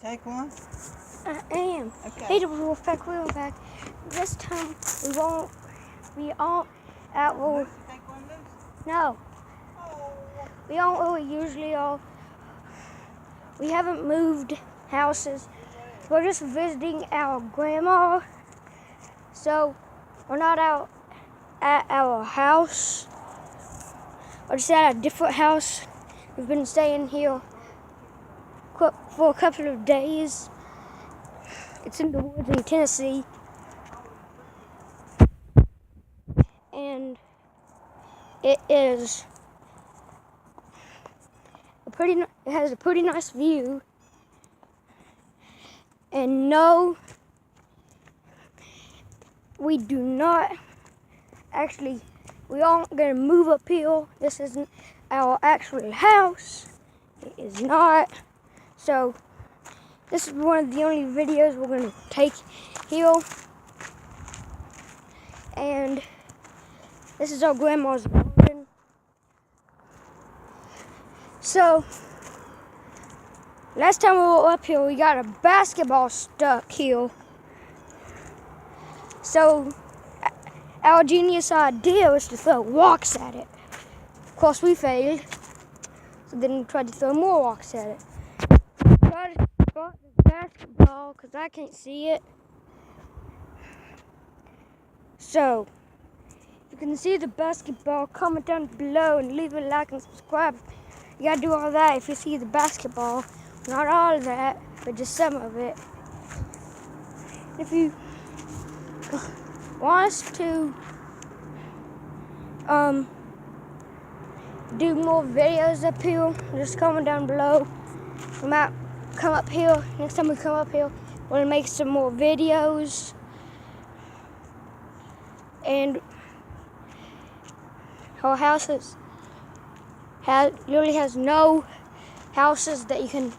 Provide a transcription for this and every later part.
take one? I am. Okay. Hey, the Wolfpack, we're back. This time we all at well, Lucy, take one, Lucy? no. Oh. We don't really usually all. We haven't moved houses. We're just visiting our grandma. So we're not out at our house. We're just at a different house. We've been staying here for a couple of days. It's in the woods in Tennessee. And it is it has a pretty nice view. And no, we do not we aren't gonna move up here. This isn't our actual house. It is not. So this is one of the only videos we're gonna take here. And this is our grandma's garden. So last time we were up here, we got a basketball stuck here. So our genius idea was to throw rocks at it. Of course, we failed. So then we tried to throw more rocks at it. Tried to spot the basketball because I can't see it. So if you can see the basketball, comment down below and leave a like and subscribe. You gotta do all that if you see the basketball. Not all of that, but just some of it. If you want us to do more videos up here, just comment down below. We might come up here. Next time we come up here, we'll make some more videos. And our house literally has no houses that you can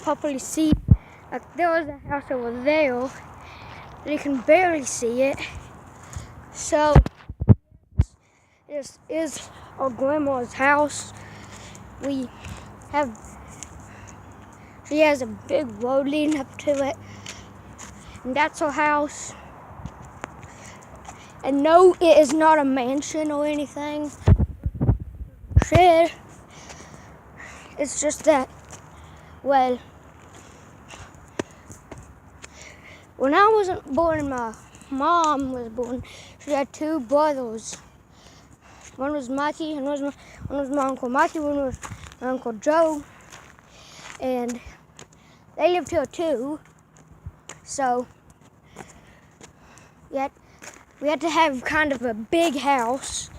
properly see. Like there was a house over there that you can barely see it. So this is our grandma's house. She has a big road leading up to it, and that's our house. And no, it is not a mansion or anything. It's just that, well, when I wasn't born, my mom was born. She had two brothers. One was Mikey, and one was my Uncle Mikey, one was my Uncle Joe. And they lived here too. So we had to have kind of a big house.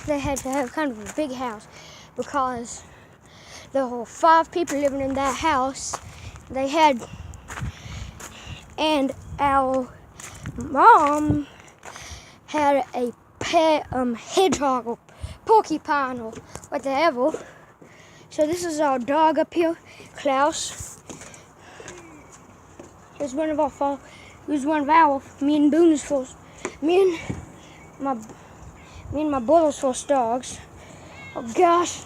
They had to have kind of a big house because there were 5 people living in that house. And our mom had a pet hedgehog or porcupine or whatever. So this is our dog up here, Klaus. He's one of our me and Boone's first, me and my brother's first dogs. Oh gosh.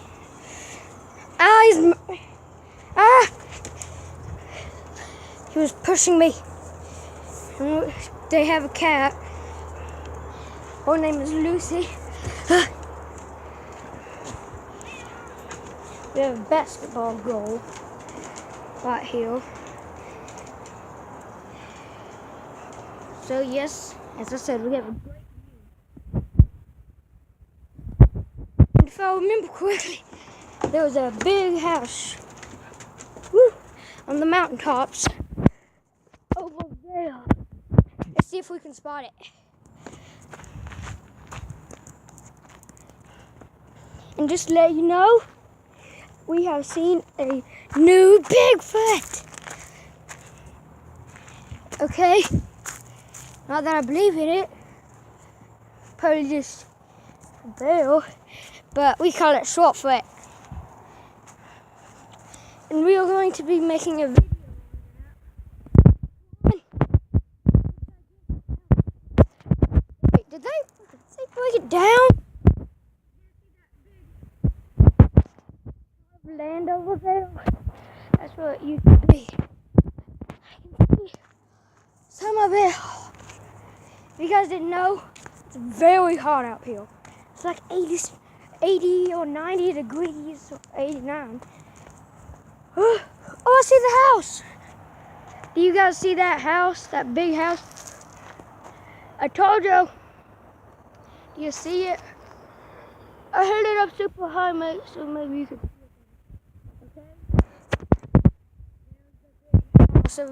He was pushing me. They have a cat. Her name is Lucy. We have a basketball goal right here. So yes, as I said, we have a great view. And if I remember correctly, there was a big house on the mountaintops over there. Let's see if we can spot it. And just to let you know, we have seen a new Bigfoot. Okay, not that I believe in it, probably just a bear, but we call it Shortfoot. And we are going to be making a video. Wait, did they break it down? Land over there. That's what it used to be. I can see some of it. If you guys didn't know, it's very hot out here. It's like 80 or 90 degrees, or 89. Oh, I see the house. Do you guys see that house, that big house? I told you. Do you see it? I held it up super high, mate, so maybe you could see it. Okay? It's a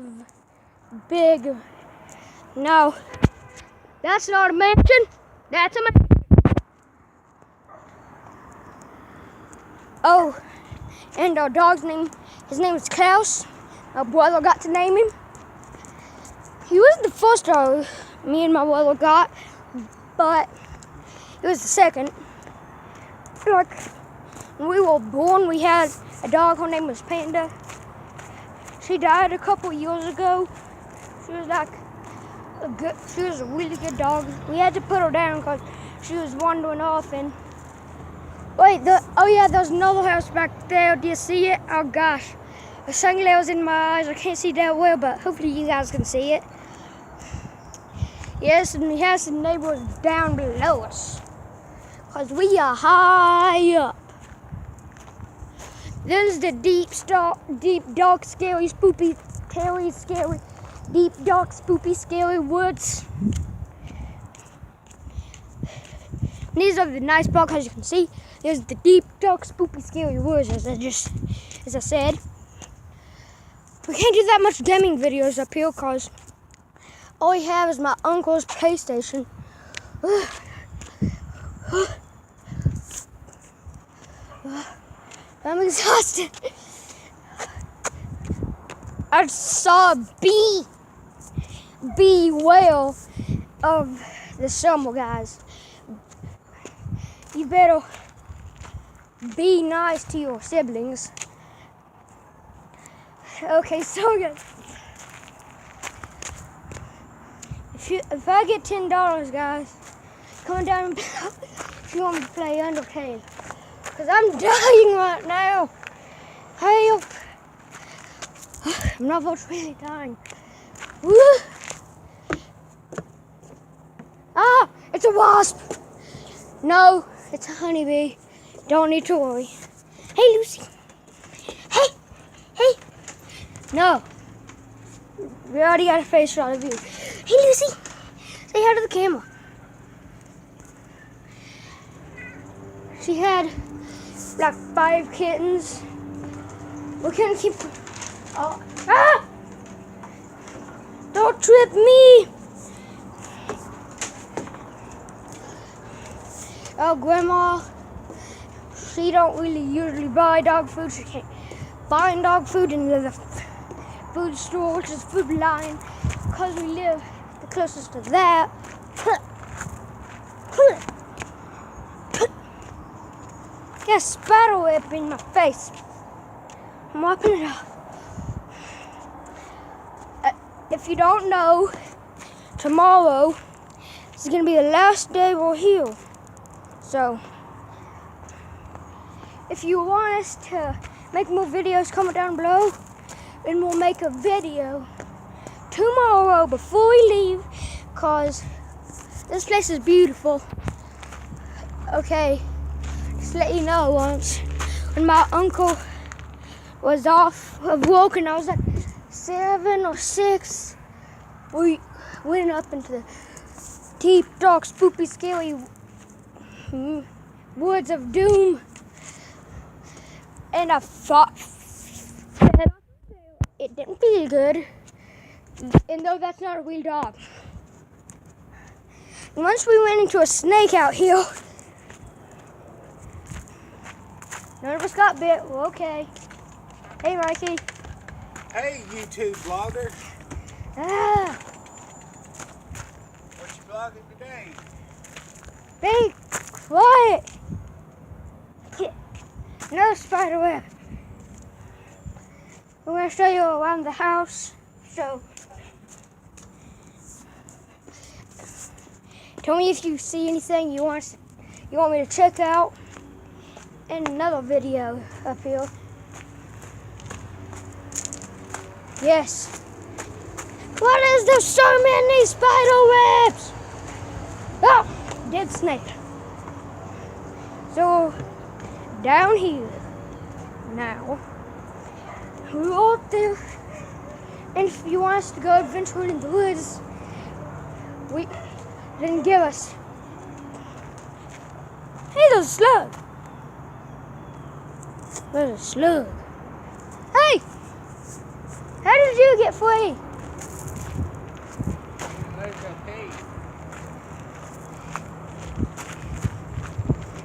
big. No, that's not a mansion. That's a mansion. Oh, and our dog's name, his name is Klaus. My brother got to name him. He wasn't the first dog me and my brother got, but he was the second. Like, when we were born, we had a dog. Her name was Panda. She died a couple years ago. She was like she was a really good dog. We had to put her down because she was wandering off. And wait, oh yeah, there's another house back there. Do you see it? Oh gosh, the sunglasses in my eyes. I can't see that well, but hopefully you guys can see it. Yes, and we have some neighbors down below us, because we are high up. There's the deep, dark, scary, spooky, scary, deep, dark, spooky, scary woods. And these are the nice blocks, as you can see. There's the deep, dark, spooky, scary woods, as I said. We can't do that much gaming videos up here, because all we have is my uncle's PlayStation. I'm exhausted. I saw a bee whale of the summer, guys. You better be nice to your siblings. Okay, so guys, if I get $10, guys, comment down below if you want me to play Undertale. Because I'm dying right now. Help. I'm not really dying. Woo. Ah, it's a wasp. No, it's a honeybee. Don't need to worry. Hey, Lucy. Hey. No. We already got a face shot of you. Hey, Lucy. Say hi to the camera. She had like 5 kittens. We couldn't keep. Oh, ah! Don't trip me! Oh, Grandma, she don't really usually buy dog food. She can't find dog food in the food store, which is Food Lion, because we live the closest to that. Got a spider web in my face. I'm wiping it off. If you don't know, tomorrow is going to be the last day we're here. So, if you want us to make more videos, comment down below, and we'll make a video tomorrow before we leave, because this place is beautiful. Okay, just to let you know, once when my uncle was off of work and I was like 7 or 6, we went up into the deep, dark, spooky, scary woods of doom, and I fought. It didn't feel good, and though that's not a real dog. And once we went into a snake out here, none of us got bit. We're okay. Hey, Mikey. Hey, YouTube vlogger. Ah. What you vlogging today? Be quiet. Another spider web. We're going to show you around the house. So, tell me if you see anything you want me to check out in another video up here. Yes. What is there so many spider webs? Oh, dead snake. So, down here, now, we're all up there, and if you want us to go adventuring in the woods, then give us. Hey, there's a slug. There's a slug. Hey, how did you get free?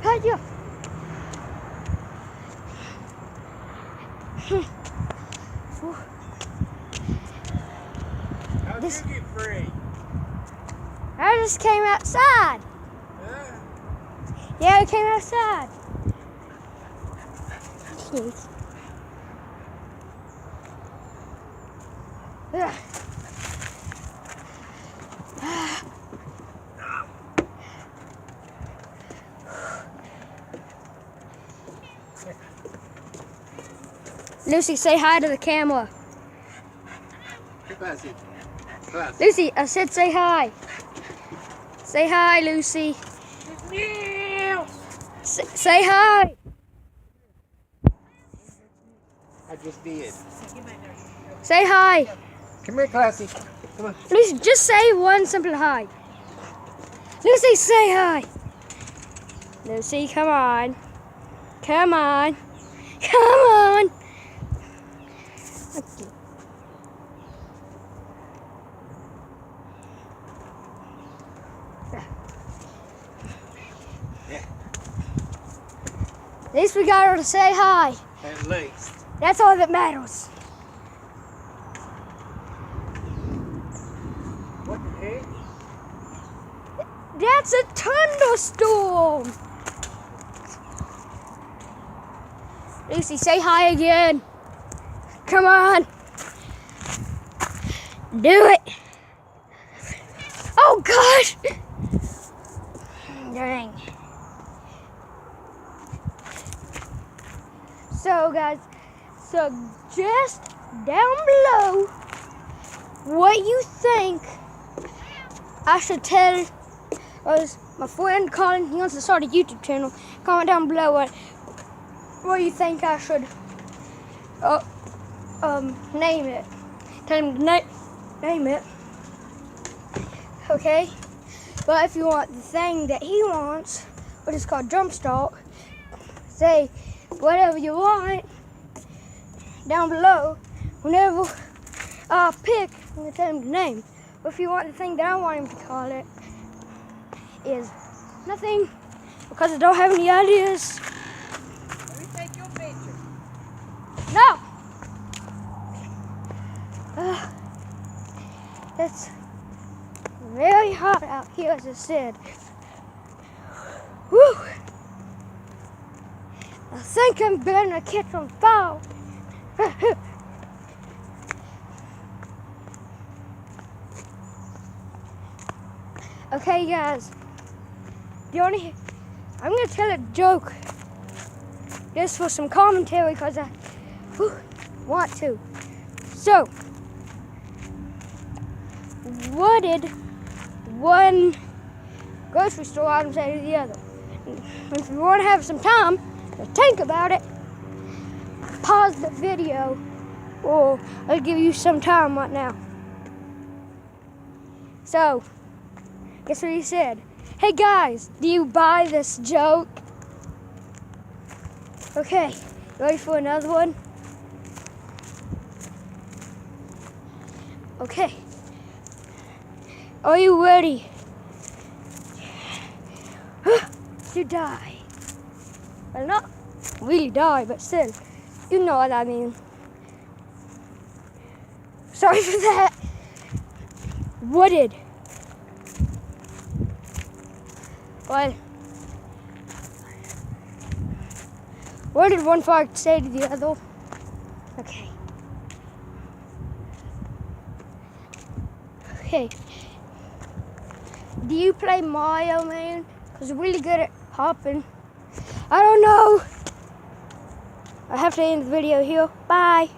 How'd you? How'd you get free? I just came outside. Yeah, I came outside. Yes. Ugh. Lucy, say hi to the camera. Classy. Lucy, I said say hi. Say hi, Lucy. Say hi. I just did. Say hi. Come here, Classy. Come on. Lucy, just say one simple hi. Lucy, say hi. Lucy, come on. Come on. Come on. Okay. Yeah. At least we got her to say hi. At least. That's all that matters. What the heck? That's a thunderstorm. Lucy, say hi again. Come on. Do it. Oh, gosh. Dang. So, guys, suggest down below what you think I should tell us. My friend Colin, he wants to start a YouTube channel. Comment down below what you think I should name it. Tell him to name it. Okay? But if you want the thing that he wants, which is called Jumpstart, say whatever you want down below. Whenever I pick, I'm going to tell him the name. But if you want the thing that I want him to call it, is nothing, because I don't have any ideas. Let me take your picture. No! It's very hot out here, as I said. Whew! I think I'm gonna catch on fire. Okay, guys. I'm gonna tell a joke just for some commentary, because I want to. So, what did one grocery store item say to the other? And if you want to have some time to think about it, pause the video, or I'll give you some time right now. So, guess what he said? Hey guys, do you buy this joke? Okay, you ready for another one? Okay. Are you ready to die? Well, not really die, but still, you know what I mean. Sorry for that. Wooded. Well, what did one fox say to the other? Okay. Okay. Do you play Mario, man? Because you're really good at hopping. I don't know. I have to end the video here. Bye.